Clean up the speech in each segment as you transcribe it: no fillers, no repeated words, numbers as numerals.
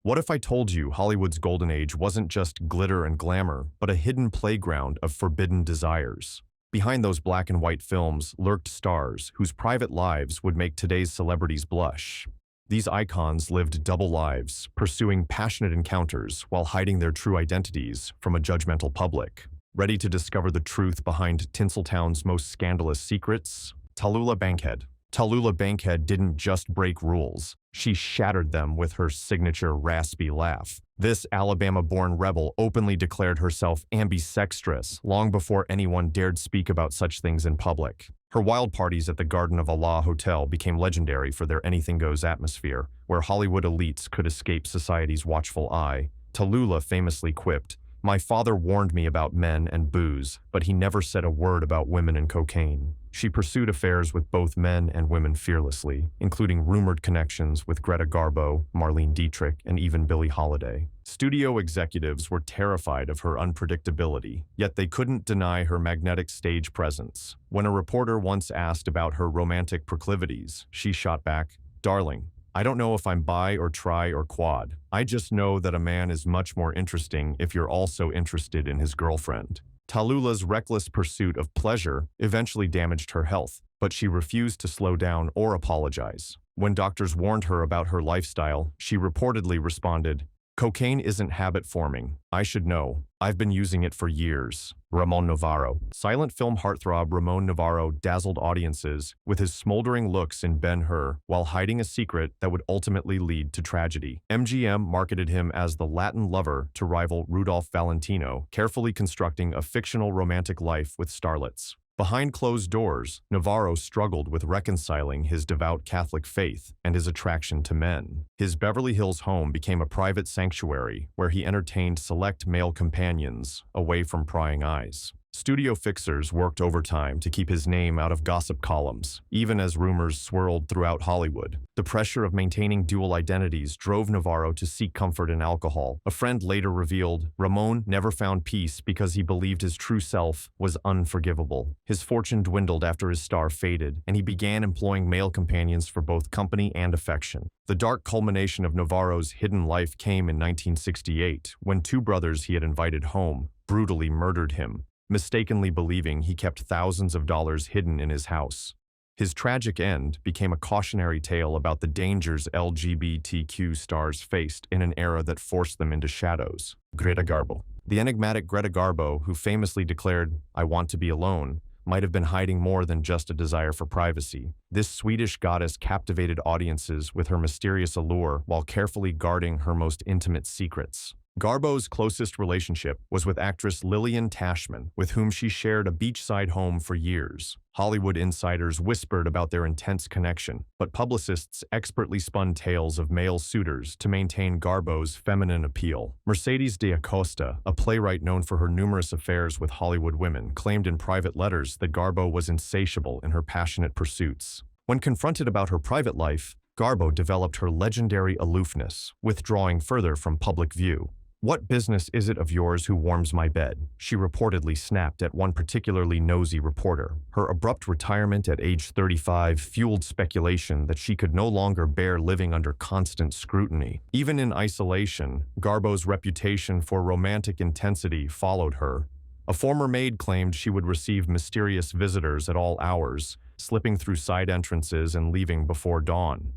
What if I told you Hollywood's golden age wasn't just glitter and glamour, but a hidden playground of forbidden desires? Behind those black and white films lurked stars whose private lives would make today's celebrities blush. These icons lived double lives, pursuing passionate encounters while hiding their true identities from a judgmental public. Ready to discover the truth behind Tinseltown's most scandalous secrets? Talula Bankhead. Talula Bankhead didn't just break rules, she shattered them with her signature raspy laugh. This Alabama-born rebel openly declared herself ambisextrous long before anyone dared speak about such things in public. Her wild parties at the Garden of Allah Hotel became legendary for their anything-goes atmosphere, where Hollywood elites could escape society's watchful eye. Talula famously quipped, "My father warned me about men and booze, but he never said a word about women and cocaine." She pursued affairs with both men and women fearlessly, including rumored connections with Greta Garbo, Marlene Dietrich, and even Billie Holiday. Studio executives were terrified of her unpredictability, yet they couldn't deny her magnetic stage presence. When a reporter once asked about her romantic proclivities, she shot back, "Darling, I don't know if I'm bi or tri or quad. I just know that a man is much more interesting if you're also interested in his girlfriend." Talula's reckless pursuit of pleasure eventually damaged her health, but she refused to slow down or apologize. When doctors warned her about her lifestyle, she reportedly responded, "Cocaine isn't habit-forming. I should know. I've been using it for years." Ramon Novaro. Silent film heartthrob Ramon Novaro dazzled audiences with his smoldering looks in Ben-Hur while hiding a secret that would ultimately lead to tragedy. MGM marketed him as the Latin lover to rival Rudolph Valentino, carefully constructing a fictional romantic life with starlets. Behind closed doors, Novaro struggled with reconciling his devout Catholic faith and his attraction to men. His Beverly Hills home became a private sanctuary where he entertained select male companions away from prying eyes. Studio fixers worked overtime to keep his name out of gossip columns, even as rumors swirled throughout Hollywood. The pressure of maintaining dual identities drove Novaro to seek comfort in alcohol. A friend later revealed, Ramon never found peace because he believed his true self was unforgivable. His fortune dwindled after his star faded, and he began employing male companions for both company and affection. The dark culmination of Novaro's hidden life came in 1968, when two brothers he had invited home brutally murdered him, mistakenly believing he kept thousands of dollars hidden in his house. His tragic end became a cautionary tale about the dangers LGBTQ stars faced in an era that forced them into shadows. Greta Garbo. The enigmatic Greta Garbo, who famously declared, "I want to be alone," might have been hiding more than just a desire for privacy. This Swedish goddess captivated audiences with her mysterious allure while carefully guarding her most intimate secrets. Garbo's closest relationship was with actress Lillian Tashman, with whom she shared a beachside home for years. Hollywood insiders whispered about their intense connection, but publicists expertly spun tales of male suitors to maintain Garbo's feminine appeal. Mercedes Diaosta, a playwright known for her numerous affairs with Hollywood women, claimed in private letters that Garbo was insatiable in her passionate pursuits. When confronted about her private life, Garbo developed her legendary aloofness, withdrawing further from public view. "What business is it of yours who warms my bed?" she reportedly snapped at one particularly nosy reporter. Her abrupt retirement at age 35 fueled speculation that she could no longer bear living under constant scrutiny. Even in isolation, Garbo's reputation for romantic intensity followed her. A former maid claimed she would receive mysterious visitors at all hours, slipping through side entrances and leaving before dawn.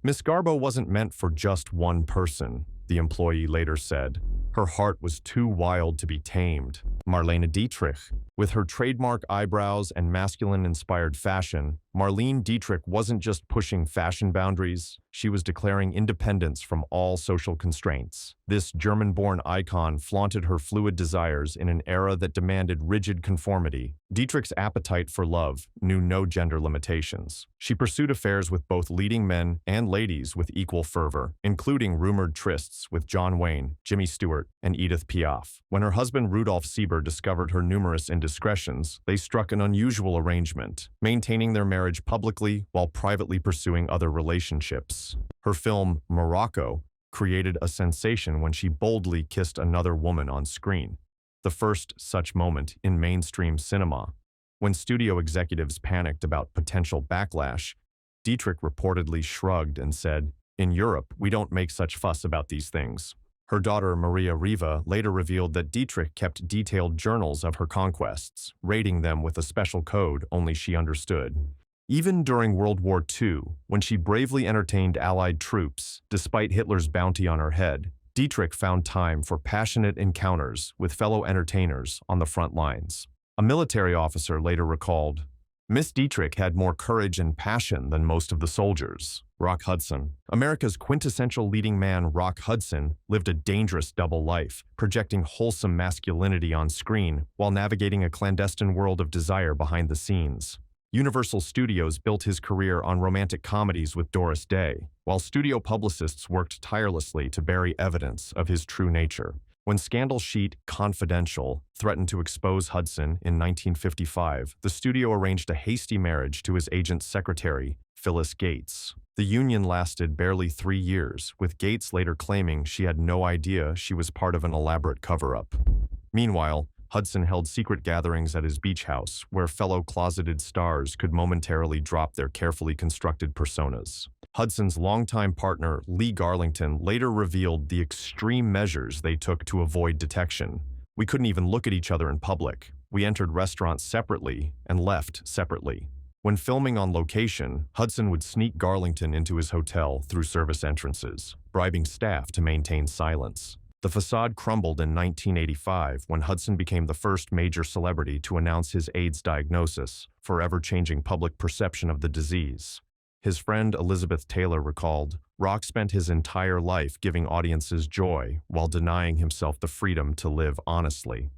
Miss Garbo wasn't meant for just one person, the employee later said. Her heart was too wild to be tamed. Marlene Dietrich. With her trademark eyebrows and masculine-inspired fashion, Marlene Dietrich wasn't just pushing fashion boundaries, she was declaring independence from all social constraints. This German-born icon flaunted her fluid desires in an era that demanded rigid conformity. Dietrich's appetite for love knew no gender limitations. She pursued affairs with both leading men and ladies with equal fervor, including rumored trysts with John Wayne, Jimmy Stewart, and Edith Piaf. When her husband Rudolph Sieber discovered her numerous indiscretions, they struck an unusual arrangement, maintaining their marriage publicly while privately pursuing other relationships. Her film, Morocco, created a sensation when she boldly kissed another woman on screen, the first such moment in mainstream cinema. When studio executives panicked about potential backlash, Dietrich reportedly shrugged and said, In Europe, we don't make such fuss about these things. Her daughter Maria Riva later revealed that Dietrich kept detailed journals of her conquests, rating them with a special code only she understood. Even during World War II, when she bravely entertained Allied troops, despite Hitler's bounty on her head, Dietrich found time for passionate encounters with fellow entertainers on the front lines. A military officer later recalled, "Miss Dietrich had more courage and passion than most of the soldiers." Rock Hudson. America's quintessential leading man, Rock Hudson, lived a dangerous double life, projecting wholesome masculinity on screen while navigating a clandestine world of desire behind the scenes. Universal Studios built his career on romantic comedies with Doris Day, while studio publicists worked tirelessly to bury evidence of his true nature. When scandal sheet Confidential threatened to expose Hudson in 1955, the studio arranged a hasty marriage to his agent's secretary, Phyllis Gates. The union lasted barely 3 years, with Gates later claiming she had no idea she was part of an elaborate cover-up. Meanwhile, Hudson held secret gatherings at his beach house, where fellow closeted stars could momentarily drop their carefully constructed personas. Hudson's longtime partner, Lee Garlington, later revealed the extreme measures they took to avoid detection. "We couldn't even look at each other in public. We entered restaurants separately and left separately." When filming on location, Hudson would sneak Garlington into his hotel through service entrances, bribing staff to maintain silence. The facade crumbled in 1985 when Hudson became the first major celebrity to announce his AIDS diagnosis, forever changing public perception of the disease. His friend Elizabeth Taylor recalled, "Rock spent his entire life giving audiences joy while denying himself the freedom to live honestly.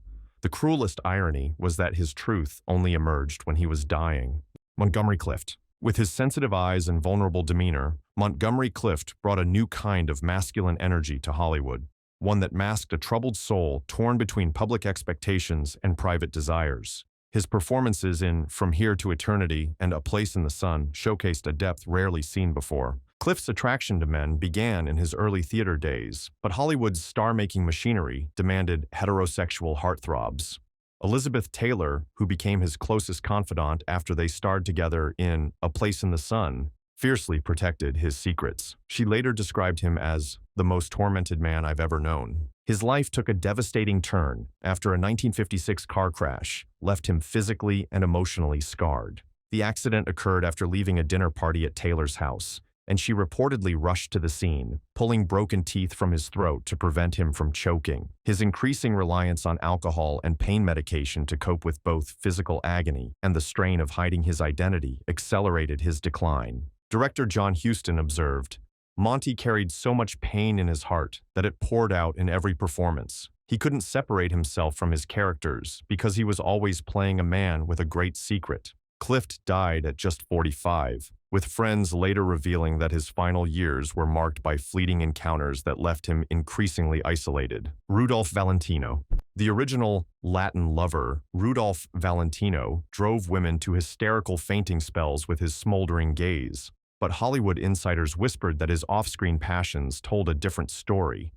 The cruelest irony was that his truth only emerged when he was dying." Montgomery Clift. With his sensitive eyes and vulnerable demeanor, Montgomery Clift brought a new kind of masculine energy to Hollywood, one that masked a troubled soul torn between public expectations and private desires. His performances in From Here to Eternity and A Place in the Sun showcased a depth rarely seen before. Clift's attraction to men began in his early theater days, but Hollywood's star-making machinery demanded heterosexual heartthrobs. Elizabeth Taylor, who became his closest confidant after they starred together in A Place in the Sun, fiercely protected his secrets. She later described him as the most tormented man I've ever known. His life took a devastating turn after a 1956 car crash left him physically and emotionally scarred. The accident occurred after leaving a dinner party at Taylor's house, and she reportedly rushed to the scene, pulling broken teeth from his throat to prevent him from choking. His increasing reliance on alcohol and pain medication to cope with both physical agony and the strain of hiding his identity accelerated his decline. Director John Huston observed, "Monty carried so much pain in his heart that it poured out in every performance. He couldn't separate himself from his characters because he was always playing a man with a great secret." Clift died at just 45, with friends later revealing that his final years were marked by fleeting encounters that left him increasingly isolated. Rudolph Valentino. The original Latin lover, Rudolph Valentino, drove women to hysterical fainting spells with his smoldering gaze. But Hollywood insiders whispered that his off-screen passions told a different story.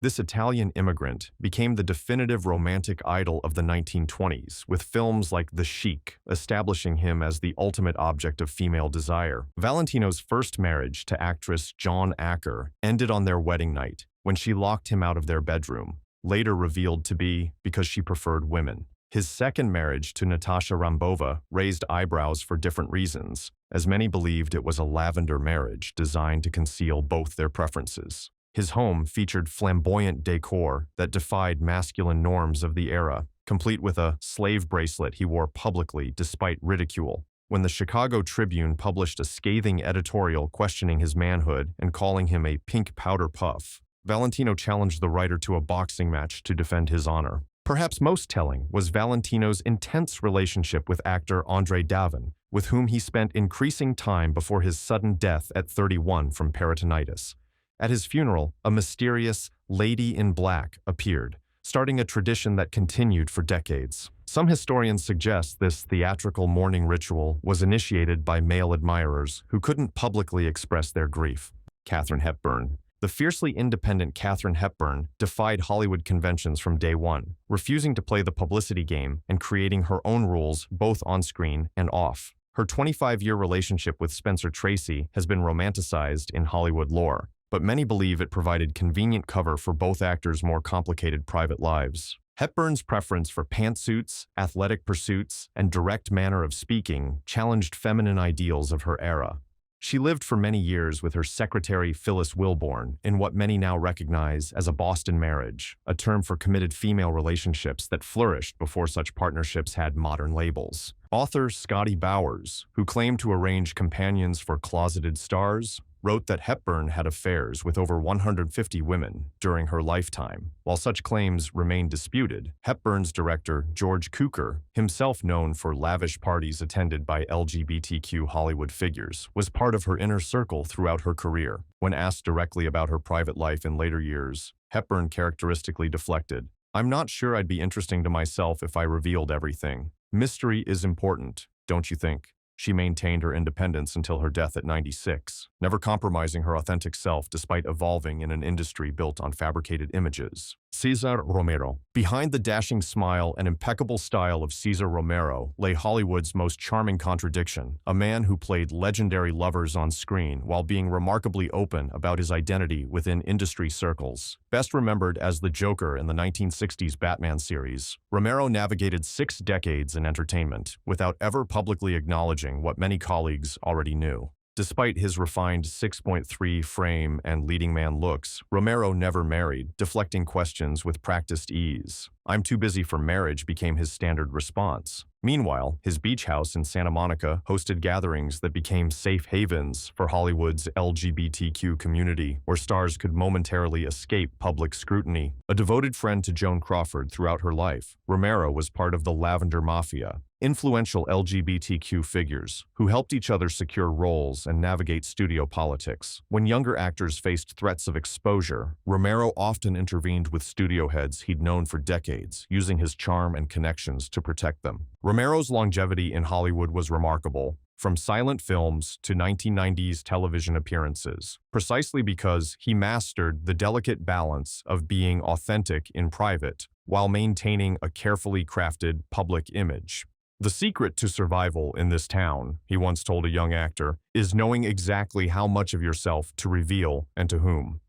This Italian immigrant became the definitive romantic idol of the 1920s, with films like The Sheik establishing him as the ultimate object of female desire. Valentino's first marriage to actress John Acker ended on their wedding night, when she locked him out of their bedroom, later revealed to be because she preferred women. His second marriage to Natasha Rambova raised eyebrows for different reasons, as many believed it was a lavender marriage designed to conceal both their preferences. His home featured flamboyant decor that defied masculine norms of the era, complete with a slave bracelet he wore publicly despite ridicule. When the Chicago Tribune published a scathing editorial questioning his manhood and calling him a pink powder puff, Valentino challenged the writer to a boxing match to defend his honor. Perhaps most telling was Valentino's intense relationship with actor Andre Davin, with whom he spent increasing time before his sudden death at 31 from peritonitis. At his funeral, a mysterious lady in black appeared, starting a tradition that continued for decades. Some historians suggest this theatrical mourning ritual was initiated by male admirers who couldn't publicly express their grief. Katharine Hepburn. The fiercely independent Katharine Hepburn defied Hollywood conventions from day one, refusing to play the publicity game and creating her own rules both on screen and off. Her 25-year relationship with Spencer Tracy has been romanticized in Hollywood lore, but many believe it provided convenient cover for both actors' more complicated private lives. Hepburn's preference for pantsuits, athletic pursuits, and direct manner of speaking challenged feminine ideals of her era. She lived for many years with her secretary Phyllis Wilborn in what many now recognize as a Boston marriage, a term for committed female relationships that flourished before such partnerships had modern labels. Author Scotty Bowers, who claimed to arrange companions for closeted stars, wrote that Hepburn had affairs with over 150 women during her lifetime. While such claims remain disputed, Hepburn's director, George Cukor, himself known for lavish parties attended by LGBTQ Hollywood figures, was part of her inner circle throughout her career. When asked directly about her private life in later years, Hepburn characteristically deflected, "I'm not sure I'd be interesting to myself if I revealed everything. Mystery is important, don't you think?" She maintained her independence until her death at 96, never compromising her authentic self despite evolving in an industry built on fabricated images. Cesar Romero. Behind the dashing smile and impeccable style of Cesar Romero lay Hollywood's most charming contradiction, a man who played legendary lovers on screen while being remarkably open about his identity within industry circles. Best remembered as the Joker in the 1960s Batman series, Romero navigated 6 decades in entertainment without ever publicly acknowledging what many colleagues already knew. Despite his refined 6.3 frame and leading man looks, Romero never married, deflecting questions with practiced ease. "I'm too busy for marriage" became his standard response. Meanwhile, his beach house in Santa Monica hosted gatherings that became safe havens for Hollywood's LGBTQ community, where stars could momentarily escape public scrutiny. A devoted friend to Joan Crawford throughout her life, Romero was part of the Lavender Mafia, influential LGBTQ figures who helped each other secure roles and navigate studio politics. When younger actors faced threats of exposure, Romero often intervened with studio heads he'd known for decades, using his charm and connections to protect them. Romero's longevity in Hollywood was remarkable, from silent films to 1990s television appearances, precisely because he mastered the delicate balance of being authentic in private while maintaining a carefully crafted public image. "The secret to survival in this town," he once told a young actor, "is knowing exactly how much of yourself to reveal and to whom."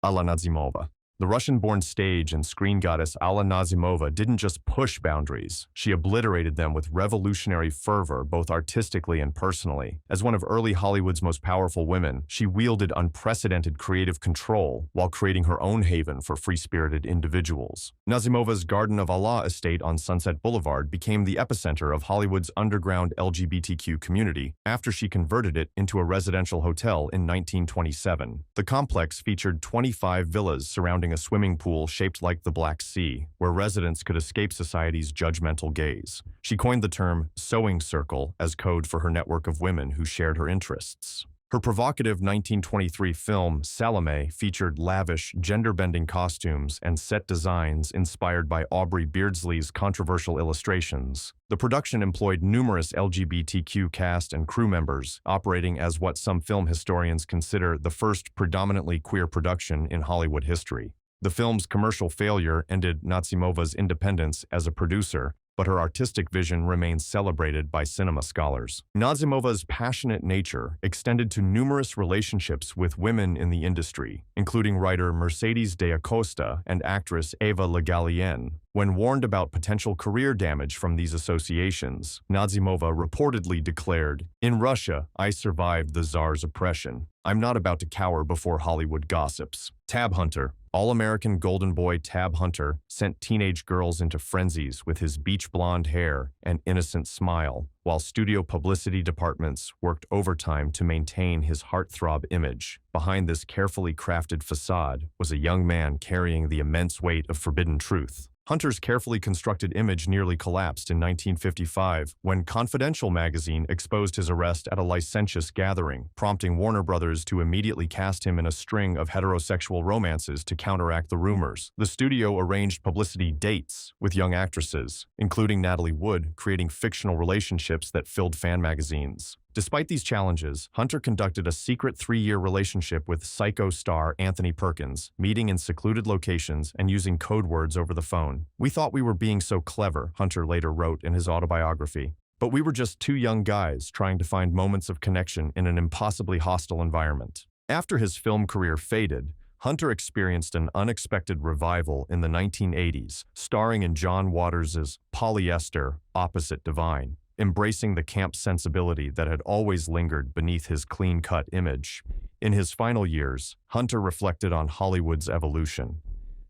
Alanna Nazimova. The Russian-born stage and screen goddess Alanna Nazimova didn't just push boundaries, she obliterated them with revolutionary fervor both artistically and personally. As one of early Hollywood's most powerful women, she wielded unprecedented creative control while creating her own haven for free-spirited individuals. Nazimova's Garden of Allah estate on Sunset Boulevard became the epicenter of Hollywood's underground LGBTQ community after she converted it into a residential hotel in 1927. The complex featured 25 villas surrounding a swimming pool shaped like the Black Sea, where residents could escape society's judgmental gaze. She coined the term "sewing circle" as code for her network of women who shared her interests. Her provocative 1923 film, Salome, featured lavish, gender-bending costumes and set designs inspired by Aubrey Beardsley's controversial illustrations. The production employed numerous LGBTQ cast and crew members, operating as what some film historians consider the first predominantly queer production in Hollywood history. The film's commercial failure ended Nazimova's independence as a producer, but her artistic vision remains celebrated by cinema scholars. Nazimova's passionate nature extended to numerous relationships with women in the industry, including writer Mercedes Diaosta and actress Eva Le Gallienne. When warned about potential career damage from these associations, Nazimova reportedly declared, "In Russia, I survived the Tsar's oppression. I'm not about to cower before Hollywood gossips." Tab Hunter. All-American golden boy Tab Hunter sent teenage girls into frenzies with his beach blonde hair and innocent smile, while studio publicity departments worked overtime to maintain his heartthrob image. Behind this carefully crafted facade was a young man carrying the immense weight of forbidden truth. Hunter's carefully constructed image nearly collapsed in 1955 when Confidential magazine exposed his arrest at a licentious gathering, prompting Warner Brothers to immediately cast him in a string of heterosexual romances to counteract the rumors. The studio arranged publicity dates with young actresses, including Natalie Wood, creating fictional relationships that filled fan magazines. Despite these challenges, Hunter conducted a secret 3-year relationship with Psycho star Anthony Perkins, meeting in secluded locations and using code words over the phone. "We thought we were being so clever," Hunter later wrote in his autobiography. But we were just two young guys trying to find moments of connection in an impossibly hostile environment. After his film career faded, Hunter experienced an unexpected revival in the 1980s, starring in John Waters' Polyester, Opposite Divine, embracing the camp sensibility that had always lingered beneath his clean-cut image. In his final years, Hunter reflected on Hollywood's evolution.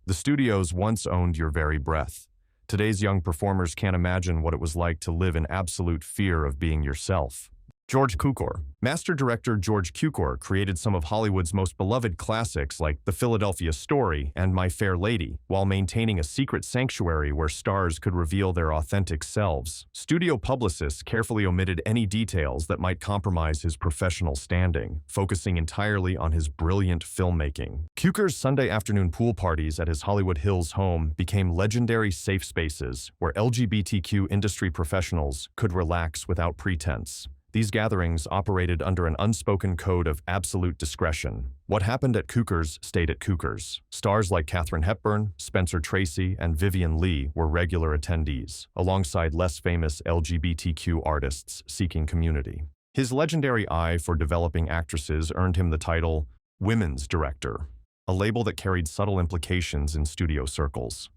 The studios once owned your very breath. Today's young performers can't imagine what it was like to live in absolute fear of being yourself. George Cukor. Master director George Cukor created some of Hollywood's most beloved classics like The Philadelphia Story and My Fair Lady, while maintaining a secret sanctuary where stars could reveal their authentic selves. Studio publicists carefully omitted any details that might compromise his professional standing, focusing entirely on his brilliant filmmaking. Cukor's Sunday afternoon pool parties at his Hollywood Hills home became legendary safe spaces where LGBTQ industry professionals could relax without pretense. These gatherings operated under an unspoken code of absolute discretion. What happened at Cukor's stayed at Cukor's. Stars like Katharine Hepburn, Spencer Tracy, and Vivien Leigh were regular attendees, alongside less famous LGBTQ artists seeking community. His legendary eye for developing actresses earned him the title Women's Director, a label that carried subtle implications in studio circles.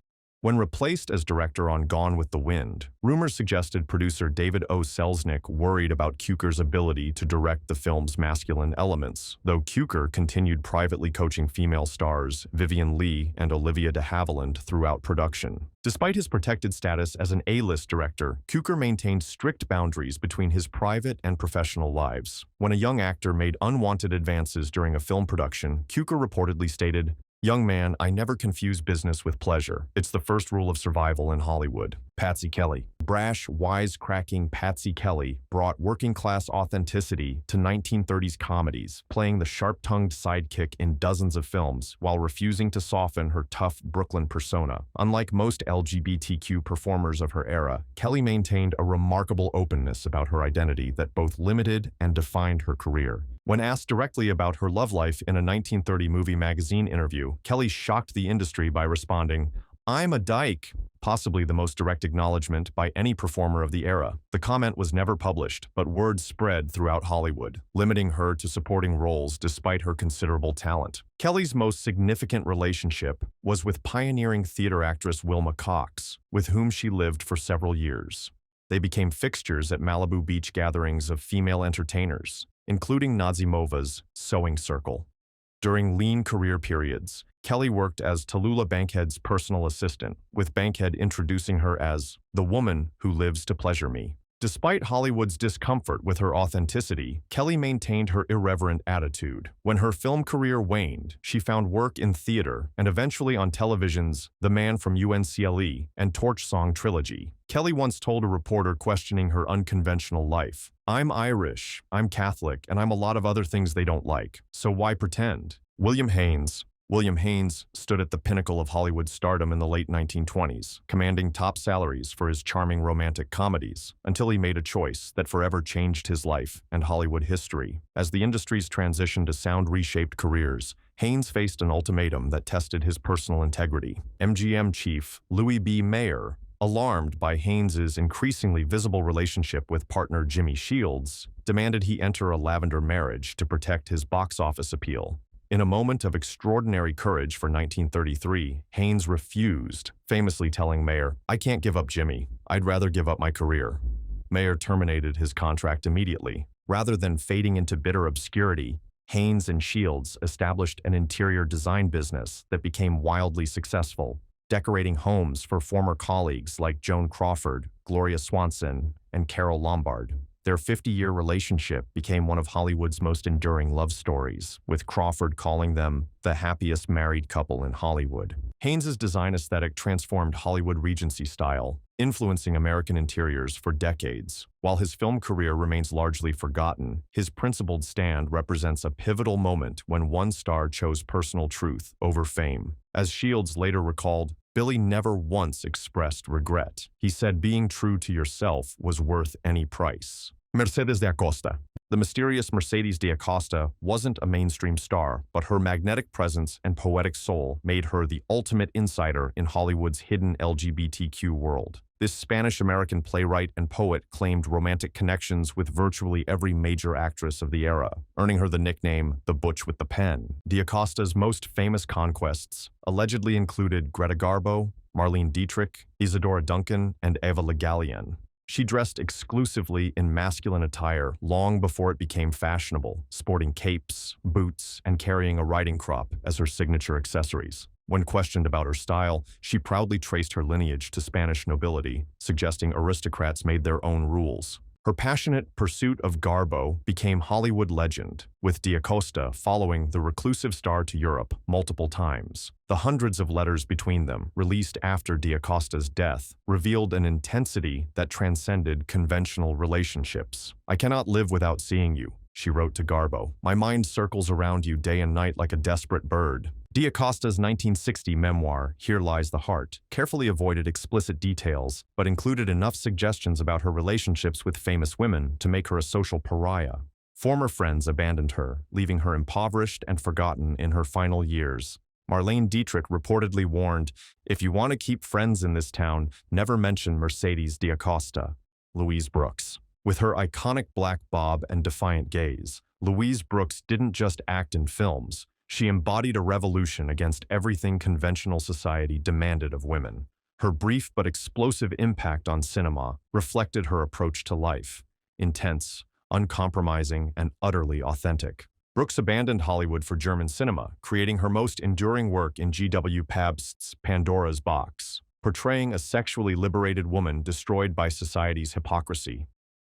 When replaced as director on Gone with the Wind, rumors suggested producer David O. Selznick worried about Cukor's ability to direct the film's masculine elements, though Cukor continued privately coaching female stars Vivien Leigh and Olivia de Havilland throughout production. Despite his protected status as an A-list director, Cukor maintained strict boundaries between his private and professional lives. When a young actor made unwanted advances during a film production, Cukor reportedly stated, "Young man, I never confuse business with pleasure. It's the first rule of survival in Hollywood." Paty Kelly. Brash, wisecracking Paty Kelly brought working-class authenticity to 1930s comedies, playing the sharp-tongued sidekick in dozens of films while refusing to soften her tough Brooklyn persona. Unlike most LGBTQ performers of her era, Kelly maintained a remarkable openness about her identity that both limited and defined her career. When asked directly about her love life in a 1930 Movie Magazine interview, Kelly shocked the industry by responding, "I'm a dyke," possibly the most direct acknowledgement by any performer of the era. The comment was never published, but word spread throughout Hollywood, limiting her to supporting roles despite her considerable talent. Kelly's most significant relationship was with pioneering theater actress Wilma Cox, with whom she lived for several years. They became fixtures at Malibu Beach gatherings of female entertainers, including Nazimova's Sewing Circle. During lean career periods, Kelly worked as Talula Bankhead's personal assistant, with Bankhead introducing her as the woman who lives to pleasure me. Despite Hollywood's discomfort with her authenticity, Kelly maintained her irreverent attitude. When her film career waned, she found work in theater and eventually on television's The Man from UNCLE and Torch Song trilogy. Kelly once told a reporter questioning her unconventional life, "I'm Irish, I'm Catholic, and I'm a lot of other things they don't like, so why pretend?" William Haynes stood at the pinnacle of Hollywood stardom in the late 1920s, commanding top salaries for his charming romantic comedies, until he made a choice that forever changed his life and Hollywood history. As the industry's transition to sound reshaped careers, Haynes faced an ultimatum that tested his personal integrity. MGM chief Louis B. Mayer, alarmed by Haynes's increasingly visible relationship with partner Jimmy Shields, demanded he enter a lavender marriage to protect his box office appeal. In a moment of extraordinary courage for 1933, Haynes refused, famously telling Mayer, "I can't give up Jimmy. I'd rather give up my career." Mayer terminated his contract immediately. Rather than fading into bitter obscurity, Haynes and Shields established an interior design business that became wildly successful, decorating homes for former colleagues like Joan Crawford, Gloria Swanson, and Carole Lombard. Their 50-year relationship became one of Hollywood's most enduring love stories, with Crawford calling them the happiest married couple in Hollywood. Haynes's design aesthetic transformed Hollywood Regency style, influencing American interiors for decades. While his film career remains largely forgotten, his principled stand represents a pivotal moment when one star chose personal truth over fame. As Shields later recalled, Billy never once expressed regret. He said being true to yourself was worth any price. Mercedes Diaosta. The mysterious Mercedes Diaosta wasn't a mainstream star, but her magnetic presence and poetic soul made her the ultimate insider in Hollywood's hidden LGBTQ world. This Spanish-American playwright and poet claimed romantic connections with virtually every major actress of the era, earning her the nickname the Butch with the Pen. Diaosta's most famous conquests allegedly included Greta Garbo, Marlene Dietrich, Isadora Duncan, and Eva Le Gallienne. She dressed exclusively in masculine attire long before it became fashionable, sporting capes, boots, and carrying a riding crop as her signature accessories. When questioned about her style, she proudly traced her lineage to Spanish nobility, suggesting aristocrats made their own rules. Her passionate pursuit of Garbo became Hollywood legend, with Diaosta following the reclusive star to Europe multiple times. The hundreds of letters between them, released after Diaosta's death, revealed an intensity that transcended conventional relationships. "I cannot live without seeing you," she wrote to Garbo. "My mind circles around you day and night like a desperate bird." Diaosta's 1960 memoir, Here Lies the Heart, carefully avoided explicit details, but included enough suggestions about her relationships with famous women to make her a social pariah. Former friends abandoned her, leaving her impoverished and forgotten in her final years. Marlene Dietrich reportedly warned, "If you want to keep friends in this town, never mention Mercedes Diaosta." Louise Brooks. With her iconic black bob and defiant gaze, Louise Brooks didn't just act in films. She embodied a revolution against everything conventional society demanded of women. Her brief but explosive impact on cinema reflected her approach to life: intense, uncompromising, and utterly authentic. Brooks abandoned Hollywood for German cinema, creating her most enduring work in G.W. Pabst's Pandora's Box, portraying a sexually liberated woman destroyed by society's hypocrisy.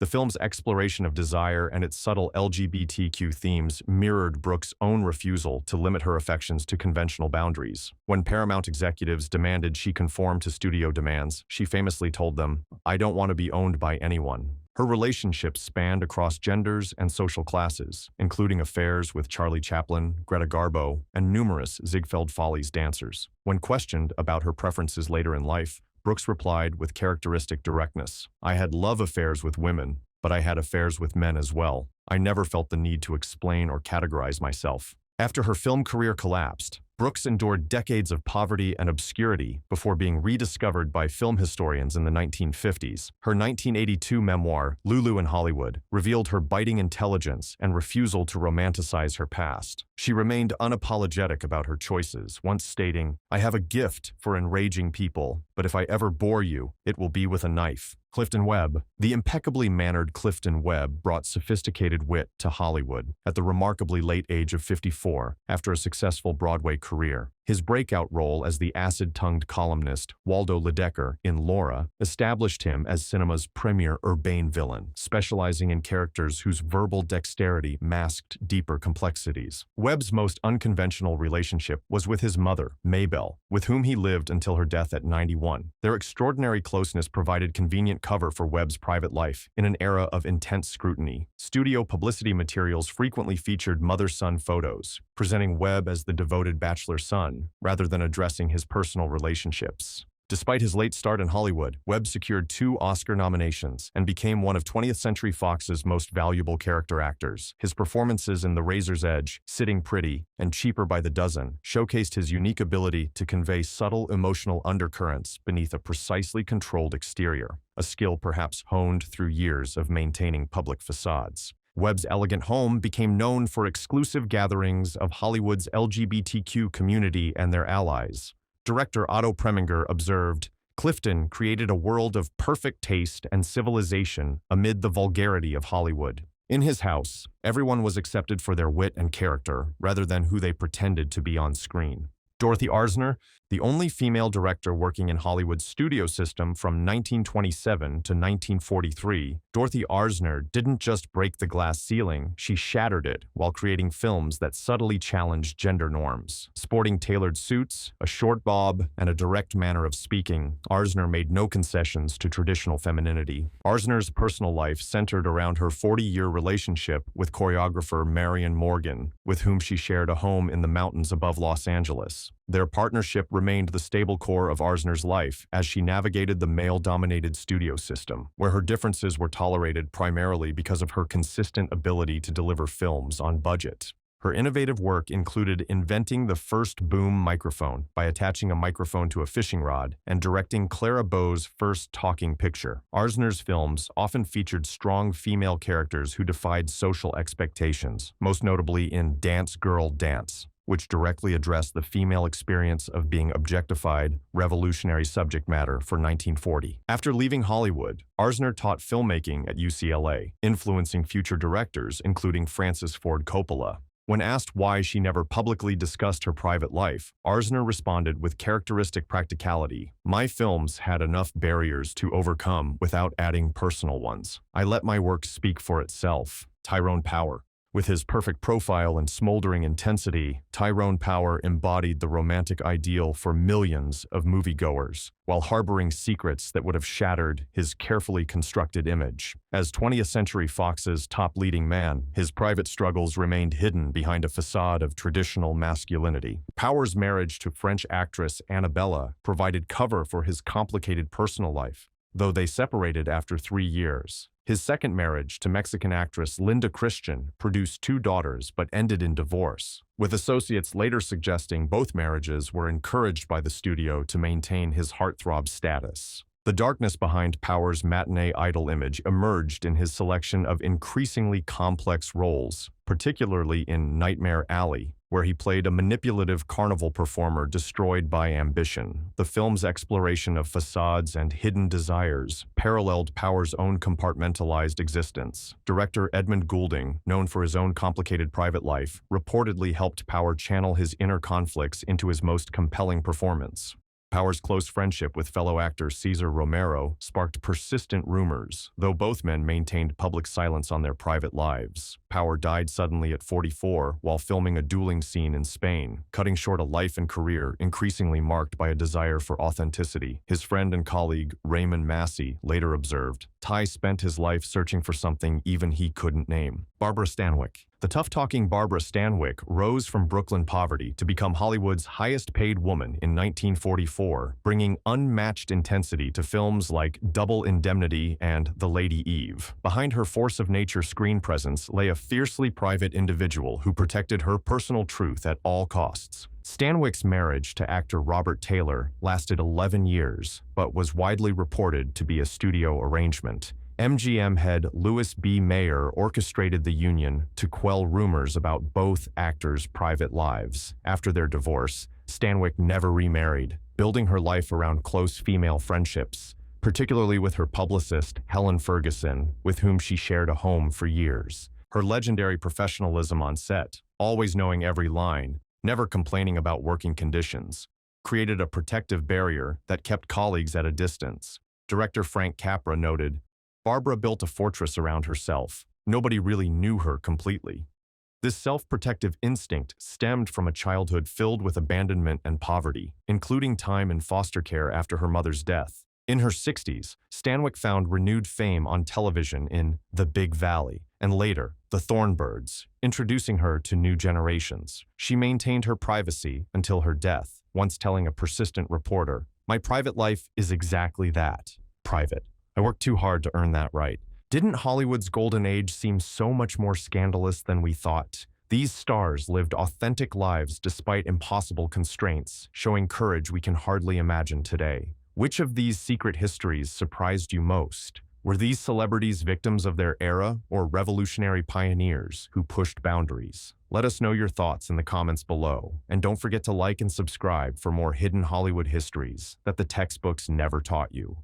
The film's exploration of desire and its subtle LGBTQ themes mirrored Brooks' own refusal to limit her affections to conventional boundaries. When Paramount executives demanded she conform to studio demands, she famously told them, "I don't want to be owned by anyone." Her relationships spanned across genders and social classes, including affairs with Charlie Chaplin, Greta Garbo, and numerous Ziegfeld Follies dancers. When questioned about her preferences later in life, Brooks replied with characteristic directness, "I had love affairs with women, but I had affairs with men as well. I never felt the need to explain or categorize myself." After her film career collapsed, Brooks endured decades of poverty and obscurity before being rediscovered by film historians in the 1950s. Her 1982 memoir, Lulu in Hollywood, revealed her biting intelligence and refusal to romanticize her past. She remained unapologetic about her choices, once stating, "I have a gift for enraging people, but if I ever bore you, it will be with a knife." Clifton Webb. The impeccably mannered Clifton Webb brought sophisticated wit to Hollywood at the remarkably late age of 54 after a successful Broadway career. His breakout role as the acid-tongued columnist Waldo Ledecker in Laura established him as cinema's premier urbane villain, specializing in characters whose verbal dexterity masked deeper complexities. Webb's most unconventional relationship was with his mother, Maybelle, with whom he lived until her death at 91. Their extraordinary closeness provided convenient cover for Webb's private life in an era of intense scrutiny. Studio publicity materials frequently featured mother-son photos, presenting Webb as the devoted bachelor son, rather than addressing his personal relationships. Despite his late start in Hollywood, Webb secured 2 Oscar nominations and became one of 20th Century Fox's most valuable character actors. His performances in The Razor's Edge, Sitting Pretty, and Cheaper by the Dozen showcased his unique ability to convey subtle emotional undercurrents beneath a precisely controlled exterior, a skill perhaps honed through years of maintaining public facades. Webb's elegant home became known for exclusive gatherings of Hollywood's LGBTQ community and their allies. Director Otto Preminger observed, "Clifton created a world of perfect taste and civilization amid the vulgarity of Hollywood. In his house, everyone was accepted for their wit and character, rather than who they pretended to be on screen." Dorothy Arsner, the only female director working in Hollywood's studio system from 1927 to 1943, Dorothy Arsner didn't just break the glass ceiling, she shattered it while creating films that subtly challenged gender norms. Sporting tailored suits, a short bob, and a direct manner of speaking, Arsner made no concessions to traditional femininity. Arsner's personal life centered around her 40-year relationship with choreographer Marion Morgan, with whom she shared a home in the mountains above Los Angeles. Their partnership remained the stable core of Arsner's life as she navigated the male-dominated studio system, where her differences were tolerated primarily because of her consistent ability to deliver films on budget. Her innovative work included inventing the first boom microphone by attaching a microphone to a fishing rod and directing Clara Bow's first talking picture. Arsner's films often featured strong female characters who defied social expectations, most notably in Dance Girl Dance, which directly addressed the female experience of being objectified, revolutionary subject matter for 1940. After leaving Hollywood, Arsner taught filmmaking at UCLA, influencing future directors including Francis Ford Coppola. When asked why she never publicly discussed her private life, Arsner responded with characteristic practicality. "My films had enough barriers to overcome without adding personal ones. I let my work speak for itself." Tyrone Power. With his perfect profile and smoldering intensity, Tyrone Power embodied the romantic ideal for millions of moviegoers, while harboring secrets that would have shattered his carefully constructed image. As 20th Century Fox's top leading man, his private struggles remained hidden behind a facade of traditional masculinity. Power's marriage to French actress Annabella provided cover for his complicated personal life, though they separated after 3 years. His second marriage to Mexican actress Linda Christian produced 2 daughters but ended in divorce, with associates later suggesting both marriages were encouraged by the studio to maintain his heartthrob status. The darkness behind Power's matinee idol image emerged in his selection of increasingly complex roles, particularly in Nightmare Alley, where he played a manipulative carnival performer destroyed by ambition. The film's exploration of facades and hidden desires paralleled Power's own compartmentalized existence. Director Edmund Goulding, known for his own complicated private life, reportedly helped Power channel his inner conflicts into his most compelling performance. Power's close friendship with fellow actor Cesar Romero sparked persistent rumors, though both men maintained public silence on their private lives. Power died suddenly at 44 while filming a dueling scene in Spain, cutting short a life and career increasingly marked by a desire for authenticity. His friend and colleague Raymond Massey later observed, "Ty spent his life searching for something even he couldn't name." Barbara Stanwyck. The tough-talking Barbara Stanwyck rose from Brooklyn poverty to become Hollywood's highest-paid woman in 1944, bringing unmatched intensity to films like Double Indemnity and The Lady Eve. Behind her force-of-nature screen presence lay a fiercely private individual who protected her personal truth at all costs. Stanwyck's marriage to actor Robert Taylor lasted 11 years, but was widely reported to be a studio arrangement. MGM head Louis B. Mayer orchestrated the union to quell rumors about both actors' private lives. After their divorce, Stanwyck never remarried, building her life around close female friendships, particularly with her publicist, Helen Ferguson, with whom she shared a home for years. Her legendary professionalism on set, always knowing every line, never complaining about working conditions, created a protective barrier that kept colleagues at a distance. Director Frank Capra noted, "Barbara built a fortress around herself. Nobody really knew her completely." This self-protective instinct stemmed from a childhood filled with abandonment and poverty, including time in foster care after her mother's death. In her 60s, Stanwyck found renewed fame on television in The Big Valley, and later, The Thornbirds, introducing her to new generations. She maintained her privacy until her death, once telling a persistent reporter, "My private life is exactly that, private. I worked too hard to earn that right." Didn't Hollywood's golden age seem so much more scandalous than we thought? These stars lived authentic lives despite impossible constraints, showing courage we can hardly imagine today. Which of these secret histories surprised you most? Were these celebrities victims of their era or revolutionary pioneers who pushed boundaries? Let us know your thoughts in the comments below, and don't forget to like and subscribe for more hidden Hollywood histories that the textbooks never taught you.